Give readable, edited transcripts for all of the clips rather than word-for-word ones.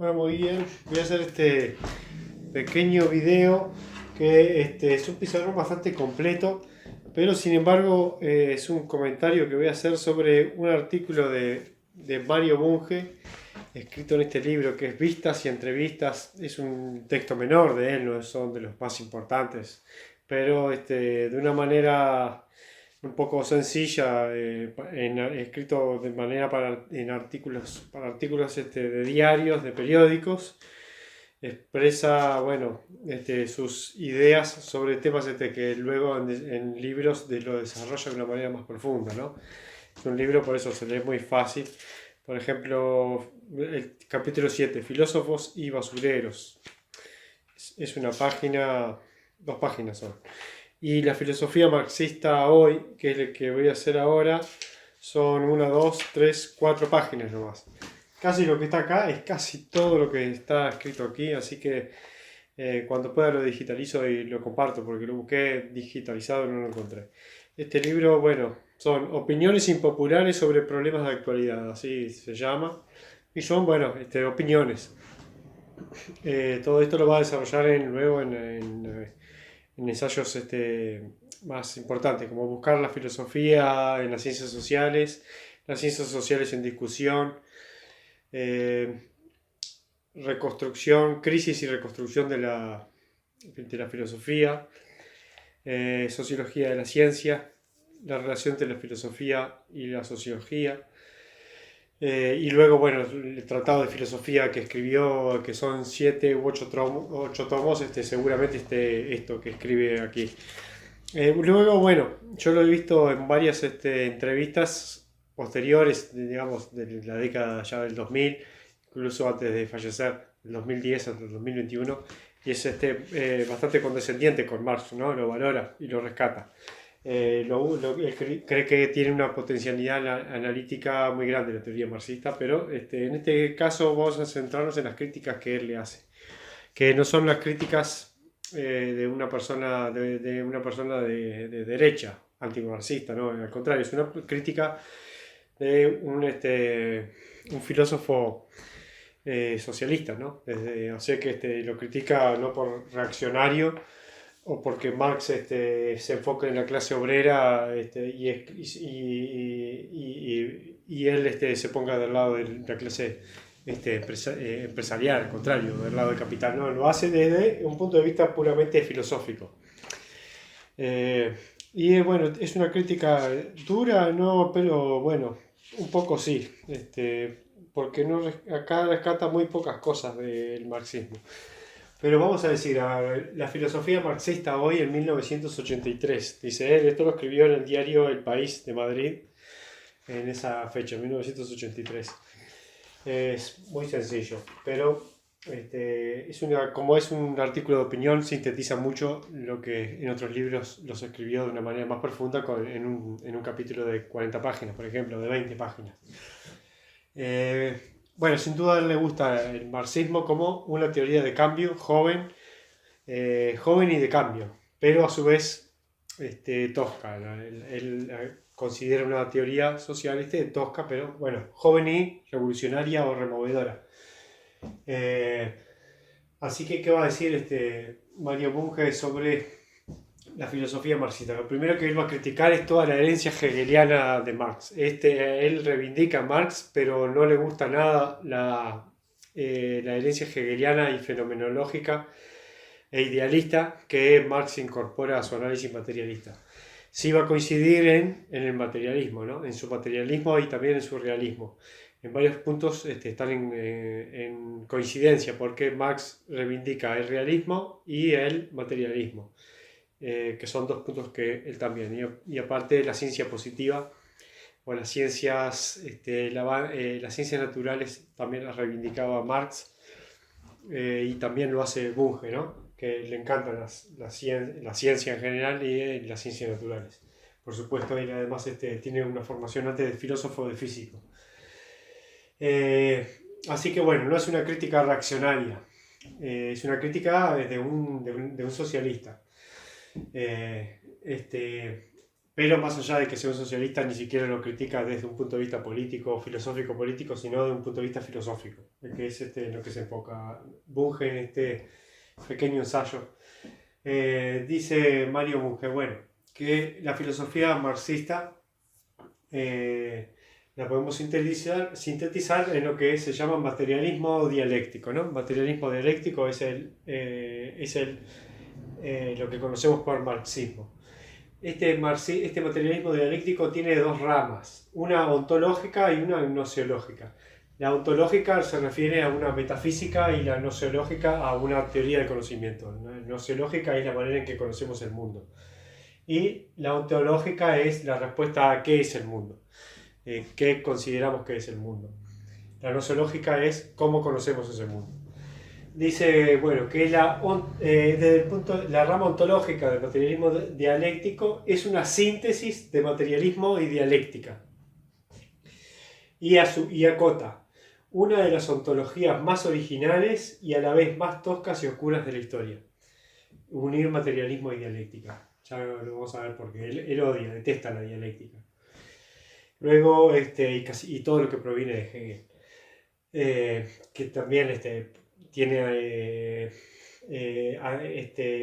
Bueno, muy bien. Voy a hacer este pequeño video que es un pizarrón bastante completo, pero sin embargo es un comentario que voy a hacer sobre un artículo de Mario Bunge, escrito en este libro que es Vistas y Entrevistas. Es un texto menor de él, no son de los más importantes, pero de una manera un poco sencilla, escrito de manera para artículos de diarios, de periódicos. Expresa, bueno, sus ideas sobre temas que luego en libros lo desarrolla de una manera más profunda, ¿no? Es un libro, por eso se lee muy fácil. Por ejemplo, el capítulo 7, Filósofos y Basureros. Es una página, dos páginas son. Y la filosofía marxista hoy, que es el que voy a hacer ahora, son una, dos, tres, cuatro páginas nomás. Casi lo que está acá es casi todo lo que está escrito aquí, así que cuando pueda lo digitalizo y lo comparto, porque lo busqué digitalizado y no lo encontré. Este libro, bueno, son opiniones impopulares sobre problemas de actualidad, así se llama, y son, bueno, opiniones. Todo esto lo va a desarrollar luego en ensayos más importantes, como buscar la filosofía en las ciencias sociales en discusión, eh, reconstrucción, crisis y reconstrucción de la filosofía, sociología de la ciencia, la relación entre la filosofía y la sociología. Y luego, bueno, el tratado de filosofía que escribió, que son 7 u 8 tomos, seguramente esto que escribe aquí. Luego, bueno, yo lo he visto en varias entrevistas posteriores, digamos, de la década ya del 2000, incluso antes de fallecer, del 2010 hasta el 2021, y es bastante condescendiente con Marx, ¿no? Lo valora y lo rescata. Él cree que tiene una potencialidad analítica muy grande la teoría marxista, pero en este caso vamos a centrarnos en las críticas que él le hace, que no son las críticas de una persona de derecha, antimarxista, ¿no? Al contrario, es una crítica de un filósofo socialista, ¿no? O sea que lo critica no por reaccionario o porque Marx se enfoca en la clase obrera y él se ponga del lado de la clase empresarial, al contrario, del lado del capital. No, lo hace desde un punto de vista puramente filosófico. Bueno, es una crítica dura, no, pero bueno, un poco sí, porque no, acá rescata muy pocas cosas del marxismo. Pero vamos a decir, la filosofía marxista hoy en 1983, dice él, esto lo escribió en el diario El País de Madrid, en esa fecha, 1983. Es muy sencillo, pero como es un artículo de opinión, sintetiza mucho lo que en otros libros los escribió de una manera más profunda en un capítulo de 40 páginas, por ejemplo, de 20 páginas. Bueno, sin duda a él le gusta el marxismo como una teoría de cambio joven y de cambio, pero a su vez tosca. Él considera una teoría social tosca, pero bueno, joven y revolucionaria o removedora. Así que, ¿qué va a decir Mario Bunge sobre la filosofía marxista? Lo primero que él va a criticar es toda la herencia hegeliana de Marx. Él reivindica a Marx, pero no le gusta nada la herencia hegeliana y fenomenológica e idealista que Marx incorpora a su análisis materialista. Sí va a coincidir en el materialismo, ¿no? En su materialismo y también en su realismo. En varios puntos están en coincidencia, porque Marx reivindica el realismo y el materialismo, que son dos puntos que él también. Y aparte la ciencia positiva o las ciencias, las ciencias naturales también las reivindicaba Marx, y también lo hace Bunge, ¿no? Que le encantan la ciencia en general y las ciencias naturales. Por supuesto, él además tiene una formación antes de filósofo de físico. Así que bueno, no es una crítica reaccionaria, es una crítica de un socialista. Pero pero más allá de que sea un socialista, ni siquiera lo critica desde un punto de vista político, filosófico, político, sino de un punto de vista filosófico, que es en lo que se enfoca Bunge en este pequeño ensayo. Dice Mario Bunge, bueno, que la filosofía marxista la podemos sintetizar en lo que se llama materialismo dialéctico, ¿no? Materialismo dialéctico es lo que conocemos por marxismo. Este materialismo dialéctico tiene dos ramas, una ontológica y una gnoseológica. La ontológica se refiere a una metafísica y la gnoseológica a una teoría del conocimiento. La gnoseológica es la manera en que conocemos el mundo. Y la ontológica es la respuesta a qué es el mundo, qué consideramos que es el mundo. La gnoseológica es cómo conocemos ese mundo. Dice, bueno, que desde la rama ontológica del materialismo dialéctico es una síntesis de materialismo y dialéctica. Y acota, una de las ontologías más originales y a la vez más toscas y oscuras de la historia. Unir materialismo y dialéctica. Ya lo vamos a ver porque él odia, detesta la dialéctica. Luego, y todo lo que proviene de Hegel. Que también tiene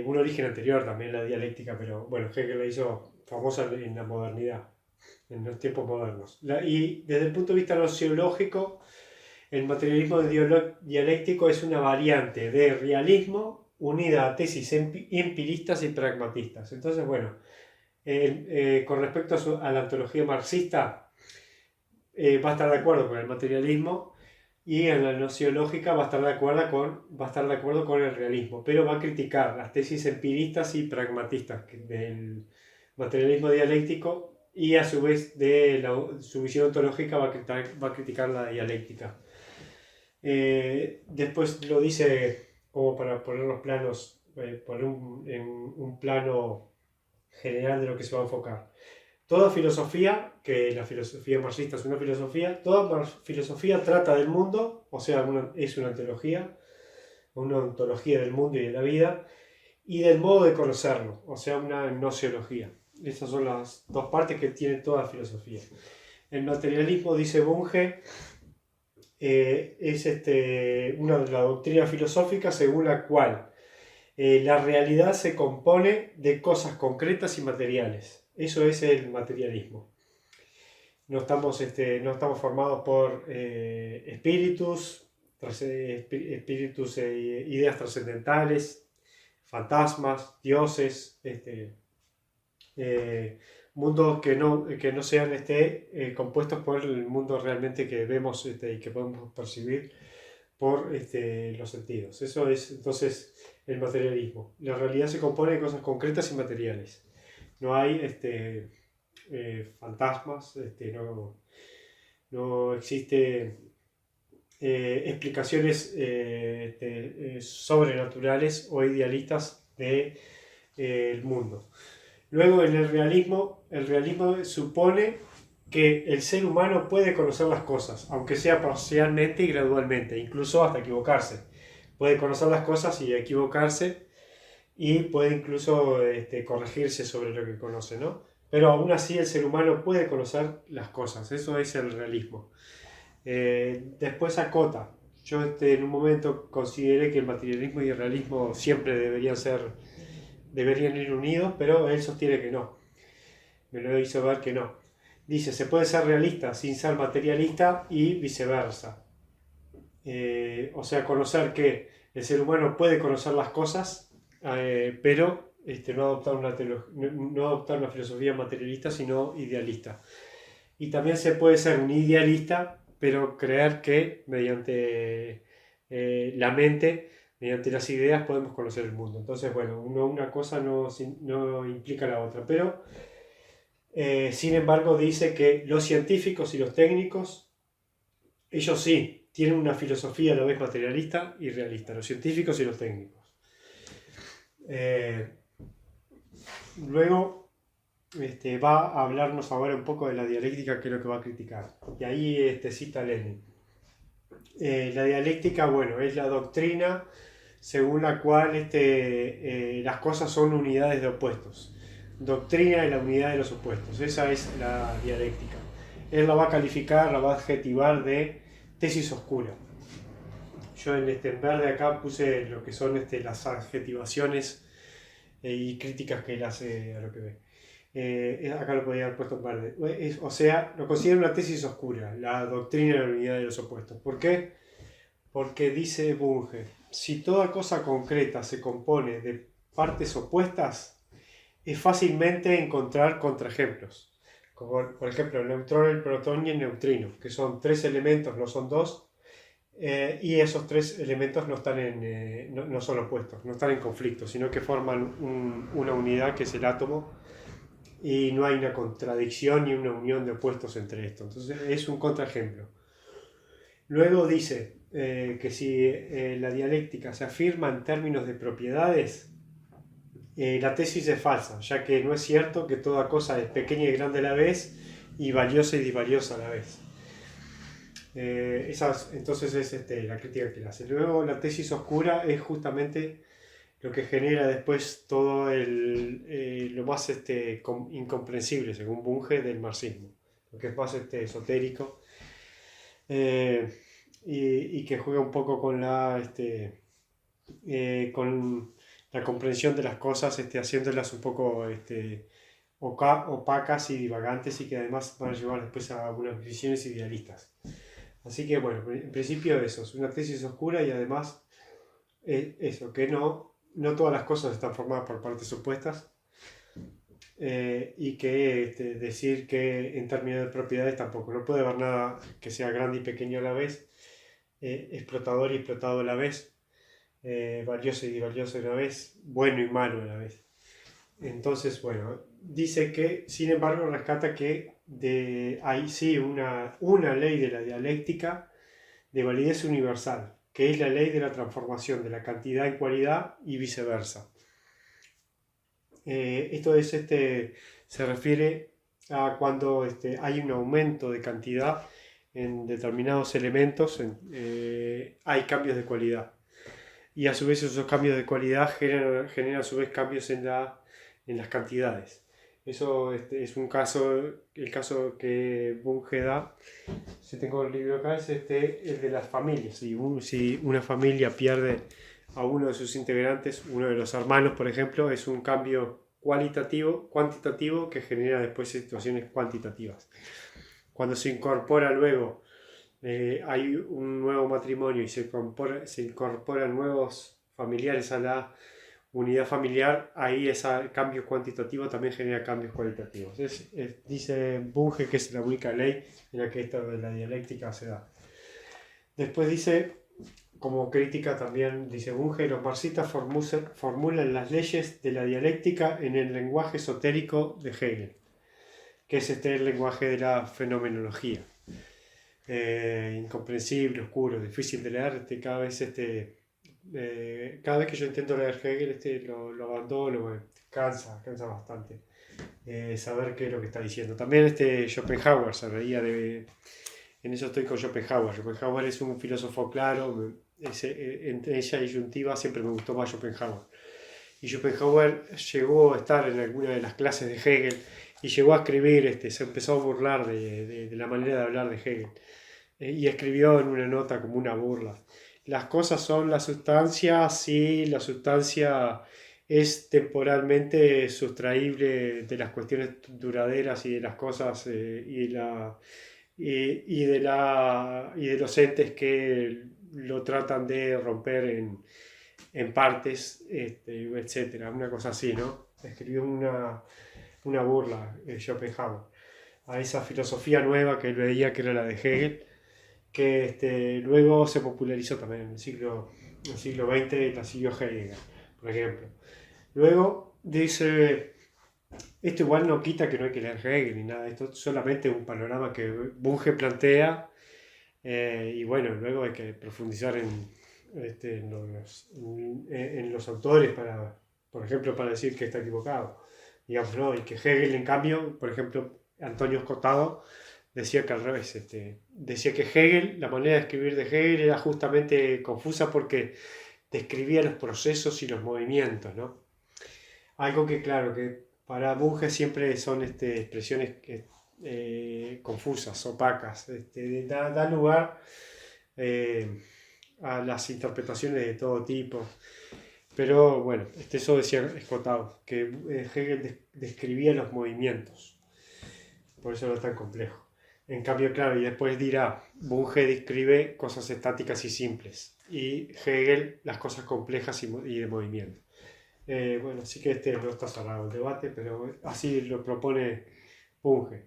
un origen anterior también la dialéctica, pero bueno, Hegel la hizo famosa en la modernidad, en los tiempos modernos. Y desde el punto de vista nociológico, el materialismo dialéctico es una variante de realismo unida a tesis empiristas y pragmatistas. Entonces, bueno, con respecto a la ontología marxista, va a estar de acuerdo con el materialismo, y en la nociológica va a estar de acuerdo con el realismo, pero va a criticar las tesis empiristas y pragmatistas del materialismo dialéctico, y a su vez de su visión ontológica va a criticar la dialéctica. Después lo dice como para poner los planos, poner en un plano general de lo que se va a enfocar. Toda filosofía, que la filosofía marxista es una filosofía, toda filosofía trata del mundo, o sea, es una ontología del mundo y de la vida, y del modo de conocerlo, o sea, una gnoseología. Esas son las dos partes que tiene toda filosofía. El materialismo, dice Bunge, es la doctrina filosófica según la cual la realidad se compone de cosas concretas y materiales. Eso es el materialismo. No estamos formados por espíritus, ideas trascendentales, fantasmas, dioses, mundos que no sean compuestos por el mundo realmente que vemos y que podemos percibir por los sentidos. Eso es entonces el materialismo. La realidad se compone de cosas concretas y materiales. No hay fantasmas, no existe explicaciones sobrenaturales o idealistas del mundo. Luego en el realismo supone que el ser humano puede conocer las cosas, aunque sea parcialmente y gradualmente, incluso hasta equivocarse. Puede conocer las cosas y equivocarse, y puede incluso corregirse sobre lo que conoce, ¿no? Pero aún así el ser humano puede conocer las cosas, eso es el realismo. Después acota. Yo en un momento consideré que el materialismo y el realismo siempre deberían ir unidos, pero él sostiene que no. Me lo hizo ver que no. Dice, se puede ser realista sin ser materialista y viceversa. O sea, conocer que el ser humano puede conocer las cosas, pero no adoptar una filosofía materialista, sino idealista. Y también se puede ser un idealista, pero creer que mediante la mente, mediante las ideas, podemos conocer el mundo. Entonces, bueno, una cosa no implica la otra, pero sin embargo dice que los científicos y los técnicos, ellos sí, tienen una filosofía a la vez materialista y realista, los científicos y los técnicos. Luego va a hablarnos ahora un poco de la dialéctica, que es lo que va a criticar. Y ahí cita Lenin. La dialéctica, bueno, es la doctrina según la cual las cosas son unidades de opuestos. doctrina de la unidad de los opuestos. Esa es la dialéctica. Él la va a calificar, la va a adjetivar de tesis oscura. Yo en verde acá puse lo que son las adjetivaciones y críticas que él hace a lo que ve. Acá lo podría haber puesto en verde. O sea, lo considera una tesis oscura, la doctrina de la unidad de los opuestos. ¿Por qué? Porque dice Bunge, si toda cosa concreta se compone de partes opuestas, es fácilmente encontrar contraejemplos. Como por ejemplo el neutrón, el protón y el neutrino, que son tres elementos, no son dos, y esos tres elementos no están no son opuestos, no están en conflicto, sino que forman una unidad que es el átomo, y no hay una contradicción ni una unión de opuestos entre estos. Entonces es un contraejemplo. Luego dice que si la dialéctica se afirma en términos de propiedades, la tesis es falsa, ya que no es cierto que toda cosa es pequeña y grande a la vez y valiosa y disvaliosa a la vez. Entonces es la crítica que le hace. Luego la tesis oscura es justamente lo que genera después todo lo más incomprensible, según Bunge, del marxismo, lo que es más esotérico, y que juega un poco con con la comprensión de las cosas, haciéndolas un poco opacas y divagantes, y que además van a llevar después a algunas visiones idealistas. Así que bueno, en principio eso es una tesis oscura, y además eso, que no todas las cosas están formadas por partes opuestas, y que decir que en términos de propiedades tampoco, no puede haber nada que sea grande y pequeño a la vez, explotador y explotado a la vez, valioso y disvalioso a la vez, bueno y malo a la vez. Entonces, bueno, dice que, sin embargo, rescata que hay sí una ley de la dialéctica de validez universal, que es la ley de la transformación de la cantidad en cualidad y viceversa. Esto es, se refiere a cuando hay un aumento de cantidad en determinados elementos, hay cambios de cualidad. Y a su vez esos cambios de cualidad generan a su vez cambios en las cantidades. Eso es un caso, el caso que Bunge da, si tengo el libro acá, es el de las familias. Si una familia pierde a uno de sus integrantes, uno de los hermanos, por ejemplo, es un cambio cuantitativo que genera después situaciones cuantitativas. Cuando se incorpora luego, hay un nuevo matrimonio y se incorporan nuevos familiares a la unidad familiar, ahí ese cambio cuantitativo también genera cambios cualitativos. Dice Bunge que es la única ley en la que esto de la dialéctica se da. Después dice, como crítica también, dice Bunge, los marxistas formulan las leyes de la dialéctica en el lenguaje esotérico de Hegel, que es el lenguaje de la fenomenología. Incomprensible, oscuro, difícil de leer, cada vez cada vez que yo intento leer Hegel lo abandono, cansa bastante saber qué es lo que está diciendo. También Schopenhauer se reía en eso estoy con Schopenhauer. Schopenhauer es un filósofo claro, entre ella y Juntiva siempre me gustó más Schopenhauer. Y Schopenhauer llegó a estar en alguna de las clases de Hegel y llegó a escribir, se empezó a burlar de la manera de hablar de Hegel, y escribió en una nota como una burla: las cosas son la sustancia, sí, la sustancia es temporalmente sustraíble de las cuestiones duraderas y de las cosas, y de los entes que lo tratan de romper en partes, etcétera, una cosa así, ¿no? Escribió una burla, Schopenhauer, a esa filosofía nueva que él veía que era la de Hegel, que luego se popularizó también en el siglo XX, la siguió Heidegger, por ejemplo. Luego dice, esto igual no quita que no hay que leer Hegel ni nada, esto es solamente un panorama que Bunge plantea, y bueno, luego hay que profundizar en los autores por ejemplo, para decir que está equivocado, digamos, ¿no? Y que Hegel, en cambio, por ejemplo, Antonio Escotado decía que al revés, decía que Hegel, la manera de escribir de Hegel era justamente confusa porque describía los procesos y los movimientos, ¿no? Algo que, claro, que para Bunge siempre son expresiones confusas, opacas, da lugar a las interpretaciones de todo tipo. Pero bueno, eso decía Escotado, que Hegel describía los movimientos, por eso era tan complejo. En cambio, claro, y después dirá, Bunge describe cosas estáticas y simples, y Hegel las cosas complejas y de movimiento. Bueno, sí que no está cerrado el debate, pero así lo propone Bunge.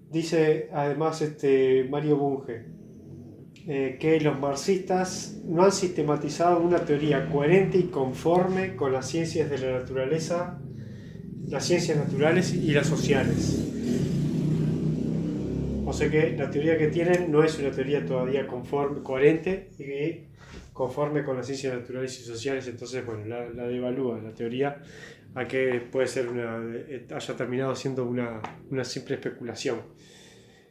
Dice además Mario Bunge que los marxistas no han sistematizado una teoría coherente y conforme con las ciencias de la naturaleza, las ciencias naturales y las sociales. O sea que la teoría que tienen no es una teoría todavía coherente y conforme con las ciencias naturales y sociales, entonces bueno, la devalúa la teoría a que puede ser haya terminado siendo una simple especulación.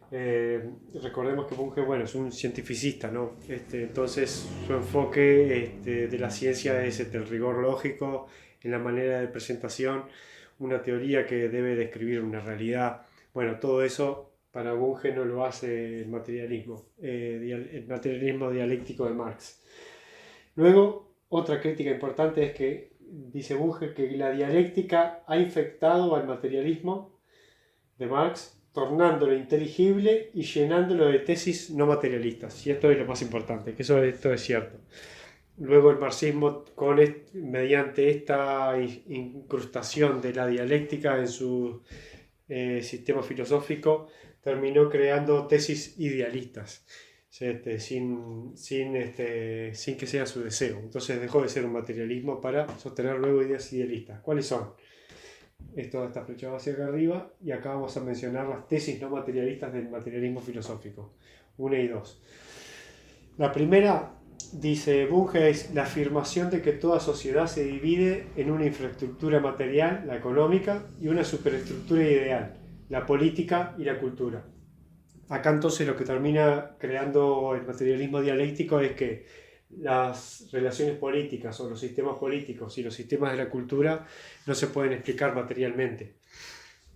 Recordemos que Bunge, bueno, es un cientificista, ¿no? Entonces su enfoque de la ciencia es el rigor lógico en la manera de presentación, una teoría que debe describir una realidad. Bueno, todo eso para Bunge no lo hace el materialismo dialéctico de Marx. Luego, otra crítica importante es que dice Bunge que la dialéctica ha infectado al materialismo de Marx, tornándolo inteligible y llenándolo de tesis no materialistas. Y esto es lo más importante, que esto es cierto. Luego el marxismo, mediante esta incrustación de la dialéctica en su sistema filosófico, terminó creando tesis idealistas, sin que sea su deseo. Entonces dejó de ser un materialismo para sostener luego ideas idealistas. ¿Cuáles son? Esto está flechado hacia acá arriba, y acá vamos a mencionar las tesis no materialistas del materialismo filosófico, 1 y 2. La primera, dice Bunge, es la afirmación de que toda sociedad se divide en una infraestructura material, la económica, y una superestructura ideal, la política y la cultura. Acá entonces lo que termina creando el materialismo dialéctico es que las relaciones políticas o los sistemas políticos y los sistemas de la cultura no se pueden explicar materialmente,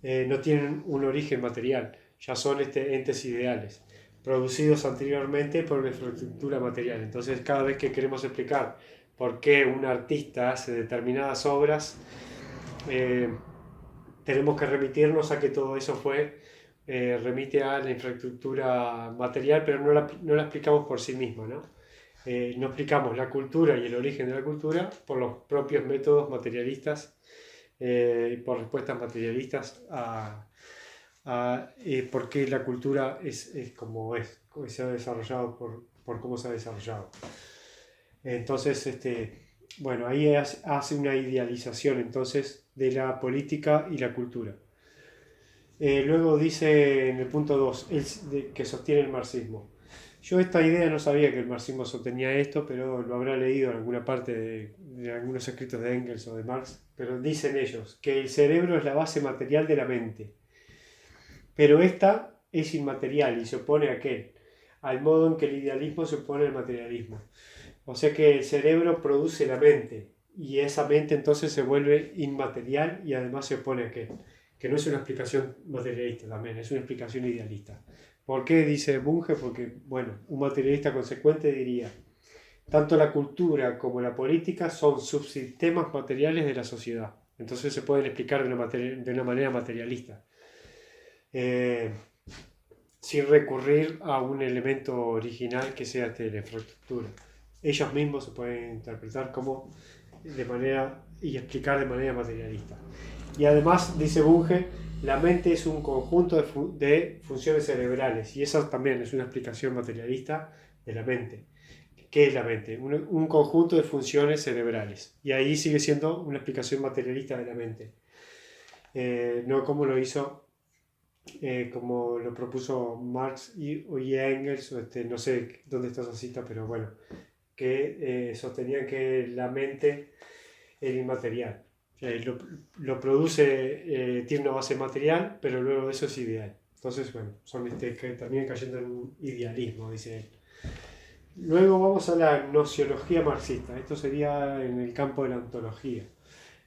no tienen un origen material, ya son entes ideales producidos anteriormente por una infraestructura material. Entonces cada vez que queremos explicar por qué un artista hace determinadas obras, tenemos que remitirnos a que todo eso remite a la infraestructura material, pero no la explicamos por sí misma, ¿no? No explicamos la cultura y el origen de la cultura por los propios métodos materialistas, por respuestas materialistas a por qué la cultura es como es, cómo se ha desarrollado por cómo se ha desarrollado. Entonces, bueno, ahí hace una idealización entonces de la política y la cultura. Luego dice en el punto 2, que sostiene el marxismo. Yo esta idea no sabía que el marxismo sostenía esto, pero lo habrá leído en alguna parte de algunos escritos de Engels o de Marx, pero dicen ellos que el cerebro es la base material de la mente, pero esta es inmaterial y se opone a aquel, al modo en que el idealismo se opone al materialismo. O sea que el cerebro produce la mente, y esa mente entonces se vuelve inmaterial y además se opone a aquel, que no es una explicación materialista también, es una explicación idealista. ¿Por qué dice Bunge? Porque, bueno, un materialista consecuente diría, tanto la cultura como la política son subsistemas materiales de la sociedad. Entonces se pueden explicar de una manera materialista, sin recurrir a un elemento original que sea la infraestructura. Ellos mismos se pueden interpretar como y explicar de manera materialista. Y además, dice Bunge, la mente es un conjunto de funciones cerebrales, y eso también es una explicación materialista de la mente. ¿Qué es la mente? Un conjunto de funciones cerebrales, y ahí sigue siendo una explicación materialista de la mente, no como lo hizo, como lo propuso Marx y Engels, no sé dónde está esa cita, pero bueno, que sostenían que la mente era inmaterial. Lo produce, tiene una base material, pero luego eso es ideal. Entonces, bueno, son que terminan cayendo en un idealismo, dice él. Luego vamos a la gnoseología marxista. Esto sería en el campo de la ontología.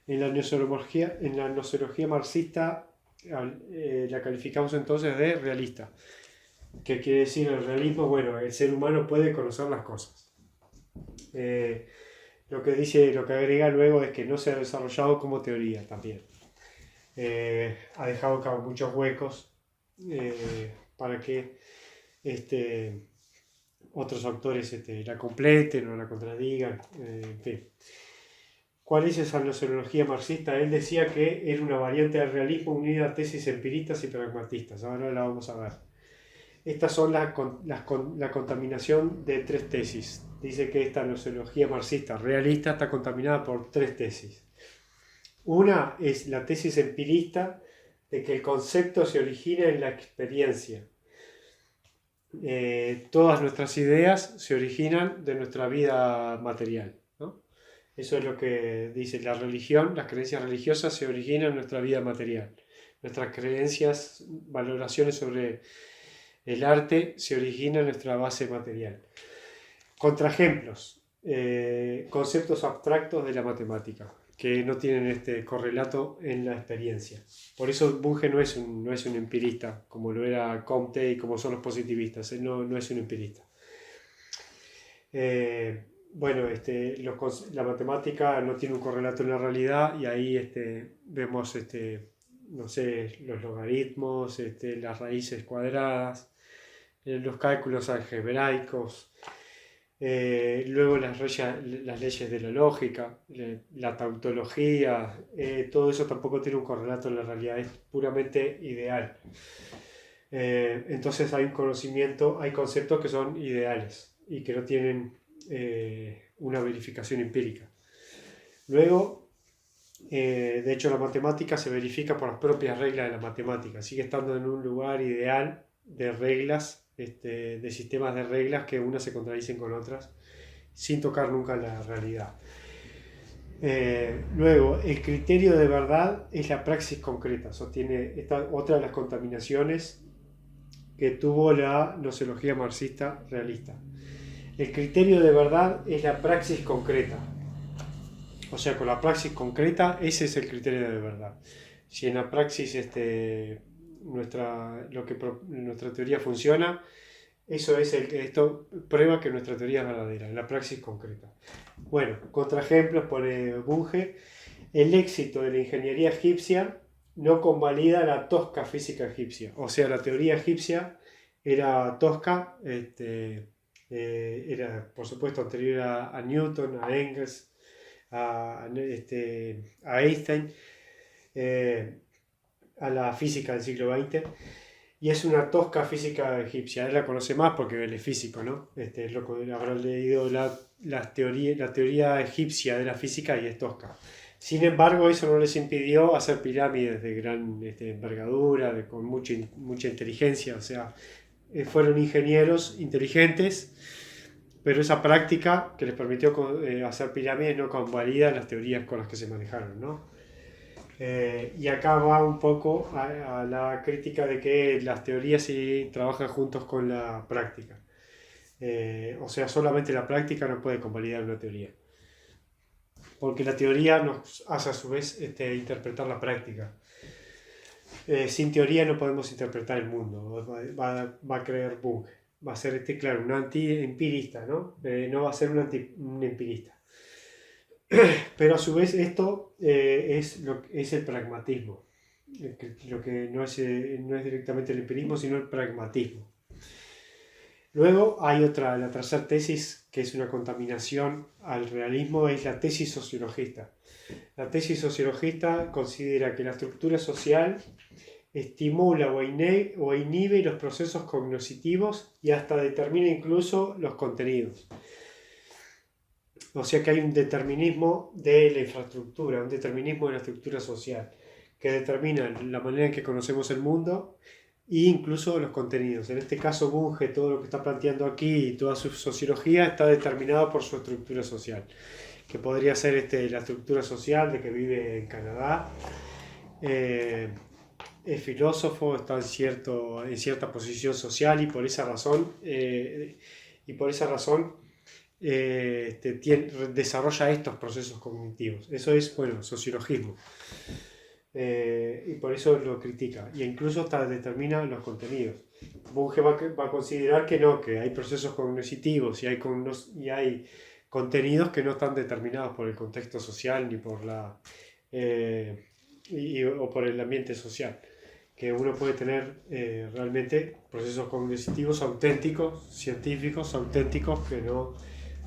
En la gnoseología marxista la calificamos entonces de realista. ¿Qué quiere decir el realismo? Bueno, el ser humano puede conocer las cosas. Lo que agrega luego es que no se ha desarrollado como teoría también. Ha dejado caber muchos huecos para que otros autores la completen o la contradigan, en fin. ¿Cuál es esa gnoseología marxista? Él decía que era una variante del realismo unida a tesis empiristas y pragmatistas. Ahora la vamos a ver. Estas son la contaminación de 3 tesis. Dice que esta gnoseología marxista realista está contaminada por 3 tesis. Una es la tesis empirista de que el concepto se origina en la experiencia. Todas nuestras ideas se originan de nuestra vida material, ¿no? Eso es lo que dice la religión. Las creencias religiosas se originan en nuestra vida material. Nuestras creencias, valoraciones sobre el arte se originan en nuestra base material. Contraejemplos, conceptos abstractos de la matemática que no tienen este correlato en la experiencia. Por eso Bunge no es un empirista, como lo era Comte y como son los positivistas. Él no es un empirista. Bueno, la matemática no tiene un correlato en la realidad, y ahí vemos no sé, los logaritmos, las raíces cuadradas, los cálculos algebraicos, luego las leyes de la lógica, la tautología, todo eso tampoco tiene un correlato en la realidad, es puramente ideal. Entonces hay conceptos que son ideales y que no tienen una verificación empírica. Luego, de hecho, la matemática se verifica por las propias reglas de la matemática, sigue estando en un lugar ideal de reglas, de sistemas de reglas que unas se contradicen con otras sin tocar nunca la realidad. Luego, el criterio de verdad es la praxis concreta, sostiene otra de las contaminaciones que tuvo la gnoseología marxista realista. El criterio de verdad es la praxis concreta. O sea, con la praxis concreta, ese es el criterio de verdad. Si en la praxis nuestra teoría funciona, esto prueba que nuestra teoría es verdadera, en la praxis concreta. Bueno, contraejemplos pone Bunge. El éxito de la ingeniería egipcia no convalida la tosca física egipcia. O sea, la teoría egipcia era tosca, era por supuesto anterior a Newton, a Engels, a Einstein, a la física del siglo XX, y es una tosca física egipcia. Él la conoce más porque él es físico, ¿no? Habrá leído la teoría egipcia de la física y es tosca. Sin embargo, eso no les impidió hacer pirámides de gran envergadura, con mucha inteligencia. O sea, fueron ingenieros inteligentes, pero esa práctica que les permitió hacer pirámides no convalida las teorías con las que se manejaron, ¿no? Y acá va un poco a la crítica de que las teorías sí trabajan juntos con la práctica. O sea, solamente la práctica no puede convalidar una teoría, porque la teoría nos hace a su vez interpretar la práctica. Sin teoría no podemos interpretar el mundo, va a creer Bunge. Va a ser, claro, un anti-empirista, ¿no? No va a ser un empirista. Pero a su vez esto es el pragmatismo, lo que no es directamente el empirismo, sino el pragmatismo. Luego hay la tercera tesis, que es una contaminación al realismo, es la tesis sociologista. La tesis sociologista considera que la estructura social estimula o inhibe los procesos cognitivos y hasta determina incluso los contenidos. O sea que hay un determinismo de la infraestructura, un determinismo de la estructura social, que determina la manera en que conocemos el mundo e incluso los contenidos. En este caso, Bunge, todo lo que está planteando aquí y toda su sociología está determinado por su estructura social, que podría ser la estructura social de que vive en Canadá. Es filósofo, está en cierta posición social y por esa razón desarrolla estos procesos cognitivos. Eso es, bueno, sociologismo. Y por eso lo critica. E incluso hasta determina los contenidos. Bunge va a considerar que no, que hay procesos cognitivos y hay contenidos que no están determinados por el contexto social ni por o por el ambiente social. Que uno puede tener realmente procesos cognitivos auténticos, científicos auténticos, que no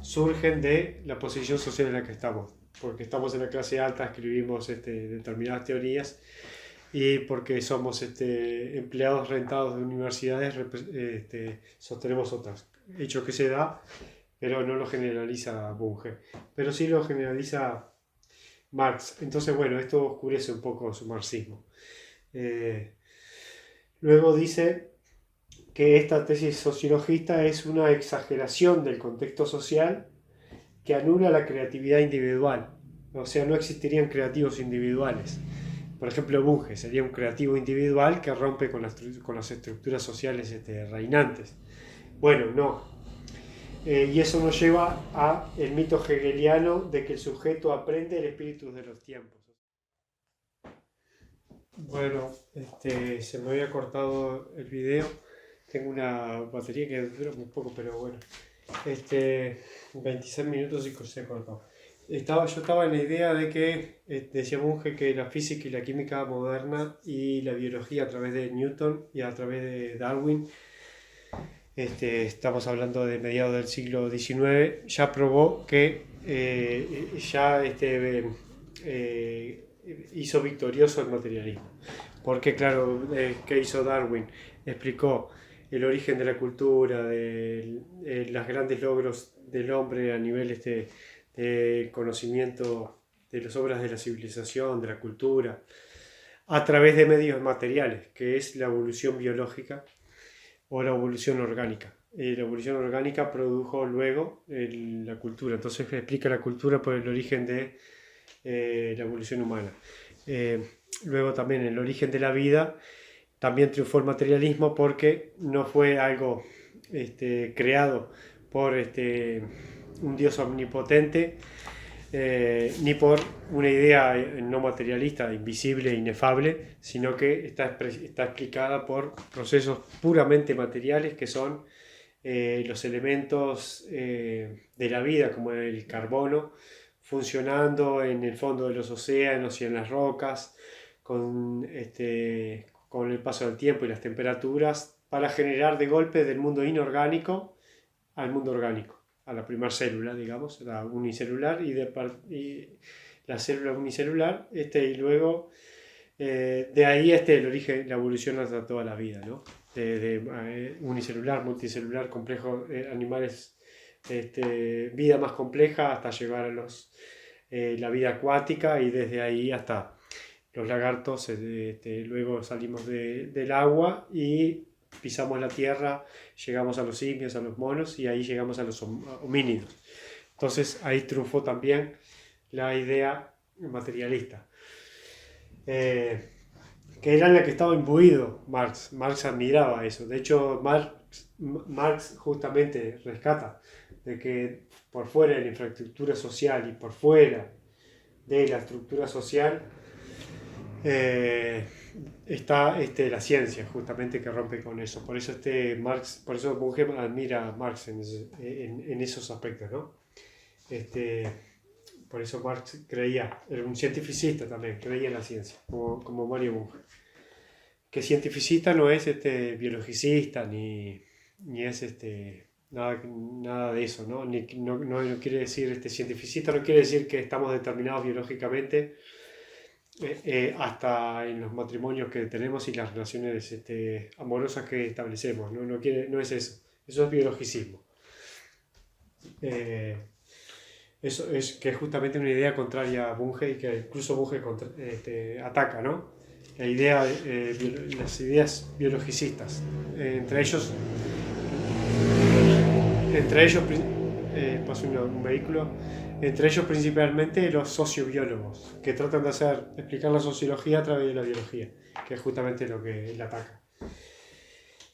surgen de la posición social en la que estamos, porque estamos en la clase alta, escribimos determinadas teorías, y porque somos empleados rentados de universidades, sostenemos otras. Hecho que se da, pero no lo generaliza Bunge, pero sí lo generaliza Marx. Entonces, bueno, esto oscurece un poco su marxismo. Luego dice que esta tesis sociologista es una exageración del contexto social que anula la creatividad individual. O sea, no existirían creativos individuales. Por ejemplo, Bunge sería un creativo individual que rompe con las estructuras sociales reinantes. Bueno, no. Y eso nos lleva a el mito hegeliano de que el sujeto aprende el espíritu de los tiempos. Bueno, se me había cortado el video. Tengo una batería que dura muy poco, pero bueno. 26 minutos y se cortó. Yo estaba en la idea de que, decía Bunge, que la física y la química moderna y la biología a través de Newton y a través de Darwin, estamos hablando de mediados del siglo XIX, ya probó que hizo victorioso el materialismo. Porque claro, ¿qué hizo Darwin? Explicó el origen de la cultura, de los grandes logros del hombre a nivel de conocimiento de las obras de la civilización, de la cultura, a través de medios materiales, que es la evolución biológica o la evolución orgánica. La evolución orgánica produjo luego la cultura, entonces explica la cultura por el origen de la evolución humana. Luego también el origen de la vida, también triunfó el materialismo porque no fue algo creado por un Dios omnipotente, ni por una idea no materialista, invisible, inefable, sino que está explicada por procesos puramente materiales que son los elementos de la vida, como el carbono, funcionando en el fondo de los océanos y en las rocas, con el paso del tiempo y las temperaturas, para generar de golpe del mundo inorgánico al mundo orgánico, a la primera célula, digamos, la unicelular, y la célula unicelular, y luego de ahí el origen, la evolución hasta toda la vida, ¿no? De unicelular, multicelular, complejo, animales, vida más compleja, hasta llegar a la vida acuática, y desde ahí hasta los lagartos. Luego salimos del agua y pisamos la tierra, llegamos a los simios, a los monos, y ahí llegamos a los homínidos. Entonces ahí triunfó también la idea materialista, que era en la que estaba imbuido Marx. Marx admiraba eso. De hecho, Marx justamente rescata de que por fuera de la infraestructura social y por fuera de la estructura social está la ciencia, justamente, que rompe con eso. Por eso Marx, por eso Bunge admira a Marx en esos aspectos, ¿no? Por eso Marx era un cientificista también, creía en la ciencia, como Mario Bunge. Que cientificista no es biologicista, ni es nada de eso, ¿no? No quiere decir, cientificista no quiere decir que estamos determinados biológicamente, hasta en los matrimonios que tenemos y las relaciones amorosas que establecemos, ¿no? No es eso. Eso es biologicismo. Eso es que es justamente una idea contraria a Bunge, y que incluso Bunge ataca, ¿no? Las ideas biologicistas. Entre ellos pasó un vehículo. Entre ellos principalmente los sociobiólogos, que tratan de explicar la sociología a través de la biología, que es justamente lo que él ataca.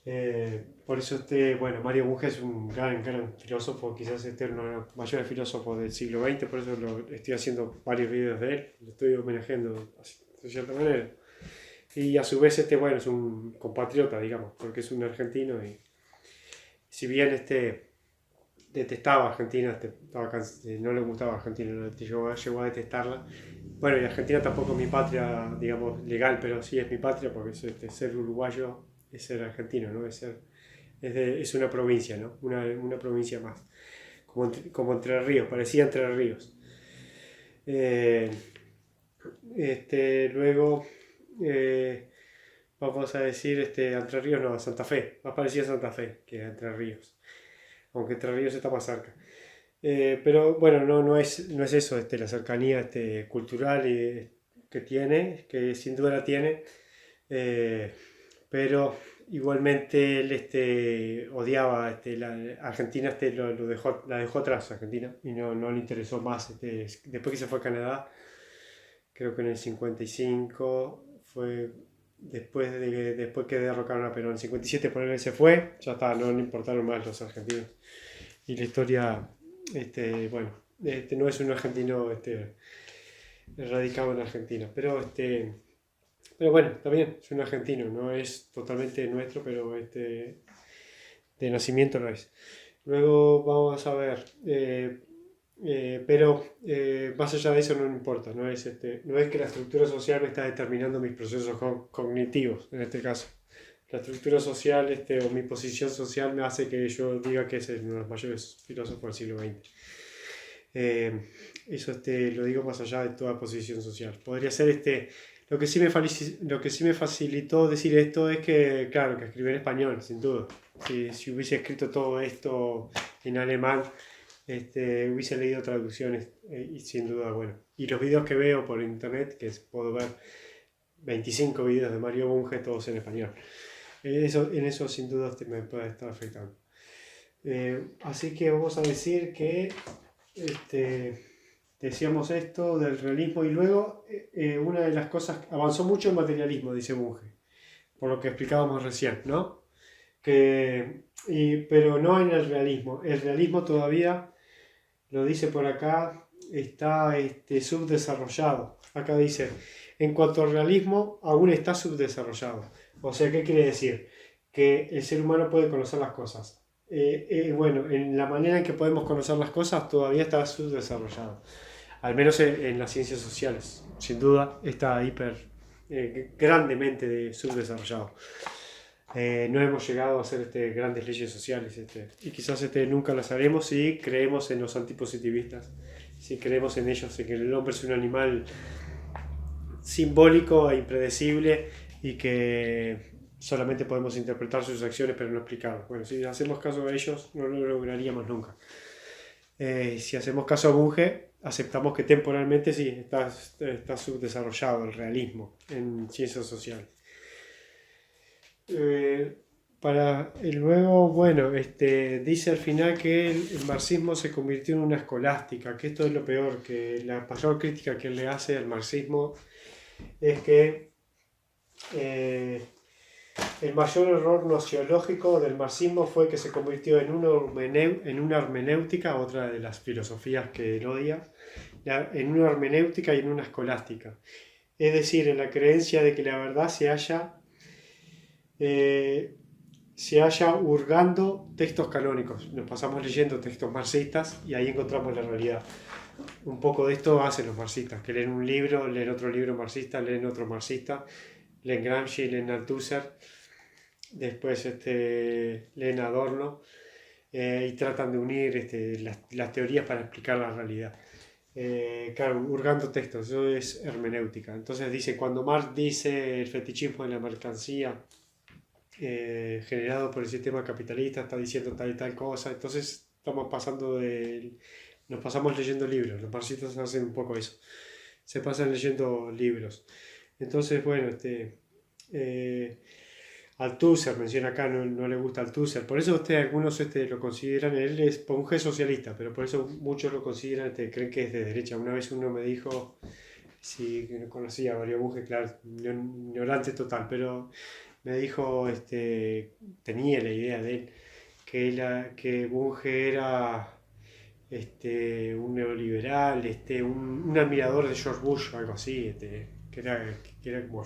Por eso bueno, Mario Bunge es un gran filósofo, quizás uno de los mayores filósofos del siglo XX, por eso estoy haciendo varios videos de él, lo estoy homenajeando de cierta manera. Y a su vez bueno, es un compatriota, digamos, porque es un argentino y si bien detestaba Argentina, no le gustaba Argentina, llegó a detestarla. Bueno, y Argentina tampoco es mi patria, digamos, legal, pero sí es mi patria porque ser uruguayo es ser argentino, ¿no? Es una provincia, ¿no? Una provincia más, como Entre Ríos, parecía Entre Ríos. Eh, luego, eh, vamos a decir, Entre Ríos no, Santa Fe, más parecía Santa Fe que Entre Ríos, aunque Entre Ríos está más cerca. Pero bueno, no es eso, la cercanía cultural que tiene, que sin duda la tiene, eh, pero igualmente él odiaba Argentina, la dejó atrás Argentina y no le interesó más. Después que se fue a Canadá, creo que en el 55 fue después que derrocaron a Perón. En el 57 por él se fue, ya está, no le importaron más los argentinos. Y la historia, bueno, no es un argentino radicado en Argentina, pero bueno, también es un argentino, no es totalmente nuestro, pero de nacimiento lo es. Luego vamos a ver, pero más allá de eso no me importa, no es que la estructura social me está determinando mis procesos cognitivos, en este caso. La estructura social o mi posición social me hace que yo diga que es uno de los mayores filósofos del siglo XX. Eso lo digo más allá de toda posición social. Podría ser lo que sí me facilitó decir esto es que, claro, que escribí en español, sin duda. Si hubiese escrito todo esto en alemán, hubiese leído traducciones y sin duda, bueno. Y los videos que veo por internet, puedo ver 25 videos de Mario Bunge, todos en español. En eso sin duda me puede estar afectando. Así que vamos a decir que decíamos esto del realismo y luego una de las cosas, avanzó mucho el materialismo, dice Bunge, por lo que explicábamos recién, ¿no? Pero no en el realismo. El realismo todavía, lo dice por acá, está subdesarrollado. Acá dice, en cuanto al realismo, aún está subdesarrollado. O sea, ¿qué quiere decir? Que el ser humano puede conocer las cosas. Bueno, en la manera en que podemos conocer las cosas todavía está subdesarrollado. Al menos en las ciencias sociales. Sin duda está grandemente subdesarrollado. No hemos llegado a hacer grandes leyes sociales y quizás nunca las haremos si creemos en los antipositivistas, si creemos en ellos, en que el hombre es un animal simbólico e impredecible y que solamente podemos interpretar sus acciones pero no explicarlas. Bueno, si hacemos caso a ellos no lo lograríamos nunca. Si hacemos caso a Bunge, aceptamos que temporalmente sí está subdesarrollado el realismo en ciencias sociales. Luego, bueno, dice al final que el marxismo se convirtió en una escolástica, que esto es lo peor, que la mayor crítica que él le hace al marxismo es que el mayor error nociológico del marxismo fue que se convirtió en una hermenéutica, otra de las filosofías que él odia, en una hermenéutica y en una escolástica. Es decir, en la creencia de que la verdad se halla hurgando textos canónicos. Nos pasamos leyendo textos marxistas y ahí encontramos la realidad. Un poco de esto hacen los marxistas, que leen un libro, leen otro libro marxista, leen otro marxista, leen Gramsci, leen Althusser, después leen Adorno y tratan de unir las teorías para explicar la realidad. Claro, hurgando textos, eso es hermenéutica. Entonces dice, cuando Marx dice el fetichismo de la mercancía generado por el sistema capitalista está diciendo tal y tal cosa, entonces nos pasamos leyendo libros. Los marxistas hacen un poco eso, se pasan leyendo libros. Entonces, bueno, Althusser menciona acá, no le gusta Althusser, por eso algunos lo consideran, él es Bunge socialista, pero por eso muchos lo consideran, creen que es de derecha. Una vez uno me dijo, si conocía a Mario Bunge, claro, ignorante total, pero me dijo, tenía la idea de él, que Bunge era un neoliberal, un admirador de George Bush, algo así, que era como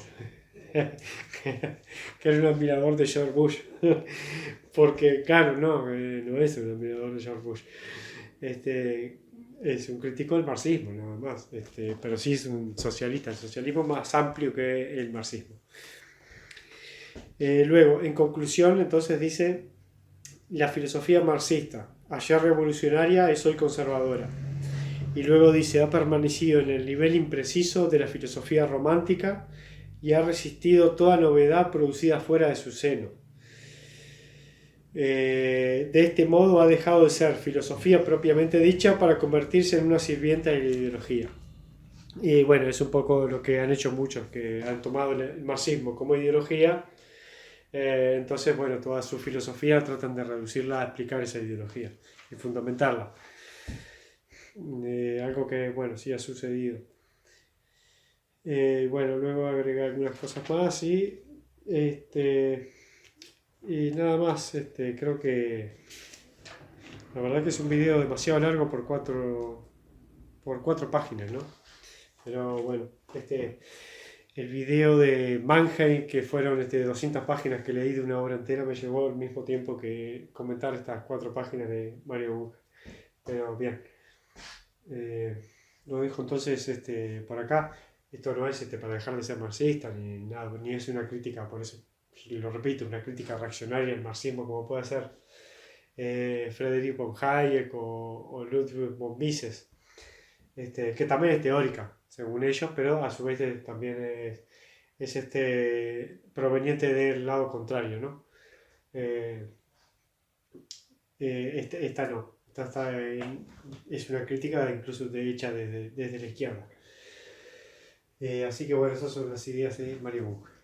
que era un admirador de George Bush. Porque, claro, no es un admirador de George Bush. Es un crítico del marxismo, nada más. Pero sí es un socialista, el socialismo más amplio que el marxismo. Luego, en conclusión, entonces dice: la filosofía marxista, ayer revolucionaria, es hoy conservadora. Y luego dice: ha permanecido en el nivel impreciso de la filosofía romántica y ha resistido toda novedad producida fuera de su seno. De este modo ha dejado de ser filosofía propiamente dicha para convertirse en una sirvienta de la ideología. Y bueno, es un poco lo que han hecho muchos que han tomado el marxismo como ideología. Entonces, bueno, toda su filosofía tratan de reducirla a explicar esa ideología y fundamentarla. Algo que, bueno, sí ha sucedido. Bueno, luego agregar algunas cosas más y nada más. Creo que la verdad que es un video demasiado largo por cuatro páginas, ¿no? Pero bueno, el video de Mannheim, que fueron 200 páginas que leí de una obra entera, me llevó al mismo tiempo que comentar estas 4 páginas de Mario Bunge. Pero bien, lo dejo entonces por acá. Esto no es para dejar de ser marxista ni nada, ni es una crítica, por eso lo repito, una crítica reaccionaria al marxismo como puede ser Friedrich von Hayek o Ludwig von Mises, que también es teórica, según ellos, pero a su vez también es proveniente del lado contrario, ¿no? Esta no, es una crítica incluso hecha desde la izquierda. Así que bueno, esas son las ideas de Mario Bunge.